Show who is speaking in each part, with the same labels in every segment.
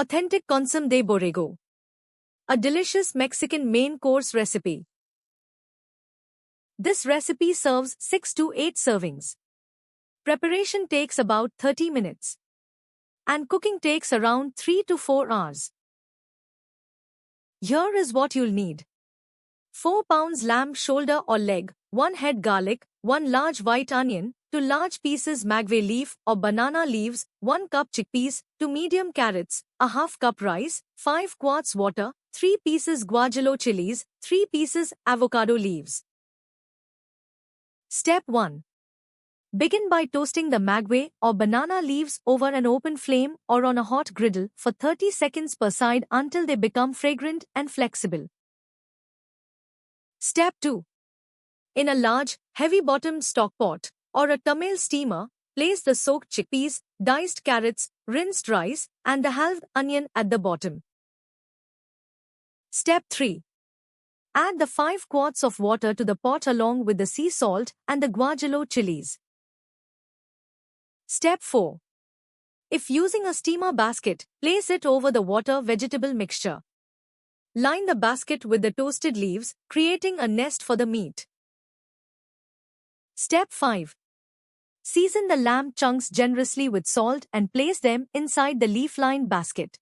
Speaker 1: Authentic Consum de Borrego. A delicious Mexican main course recipe. This recipe serves 6 to 8 servings. Preparation takes about 30 minutes. And cooking takes around 3 to 4 hours. Here is what you'll need. 4 pounds lamb shoulder or leg, 1 head garlic, 1 large white onion, 2 large pieces maguey leaf or banana leaves, 1 cup chickpeas, 2 medium carrots, a half cup rice, 5 quarts water, 3 pieces guajillo chilies, 3 pieces avocado leaves. Step 1. Begin by toasting the maguey or banana leaves over an open flame or on a hot griddle for 30 seconds per side until they become fragrant and flexible. Step 2. In a large, heavy-bottomed stock pot or a tamale steamer, place the soaked chickpeas, diced carrots, rinsed rice, and the halved onion at the bottom. Step 3. Add the 5 quarts of water to the pot along with the sea salt and the guajillo chilies. Step 4. If using a steamer basket, place it over the water vegetable mixture. Line the basket with the toasted leaves, creating a nest for the meat. Step 5. Season the lamb chunks generously with salt and place them inside the leaf-lined basket.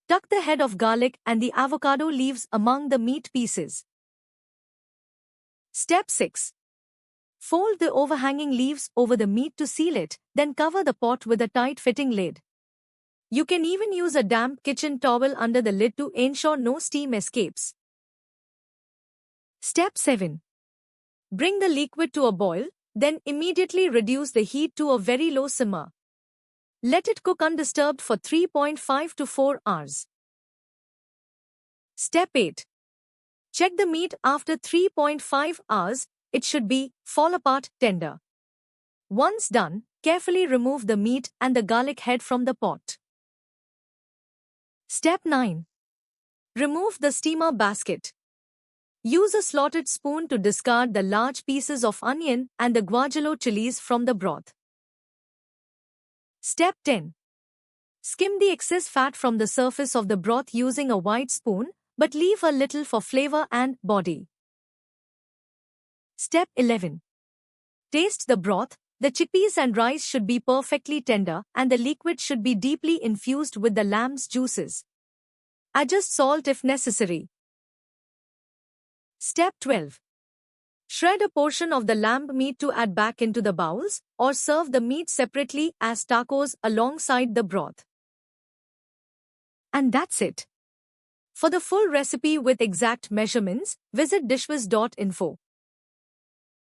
Speaker 1: Tuck the head of garlic and the avocado leaves among the meat pieces. Step 6. Fold the overhanging leaves over the meat to seal it, then cover the pot with a tight-fitting lid. You can even use a damp kitchen towel under the lid to ensure no steam escapes. Step 7. Bring the liquid to a boil, then immediately reduce the heat to a very low simmer. Let it cook undisturbed for 3.5 to 4 hours. Step 8. Check the meat after 3.5 hours. It should be fall apart tender. Once done, carefully remove the meat and the garlic head from the pot. Step 9. Remove the steamer basket. Use a slotted spoon to discard the large pieces of onion and the guajillo chilies from the broth. Step 10. Skim the excess fat from the surface of the broth using a wide spoon, but leave a little for flavor and body. Step 11. Taste the broth. The chickpeas and rice should be perfectly tender, and the liquid should be deeply infused with the lamb's juices. Adjust salt if necessary. Step 12. Shred a portion of the lamb meat to add back into the bowls, or serve the meat separately as tacos alongside the broth. And that's it. For the full recipe with exact measurements, visit dishwiz.info.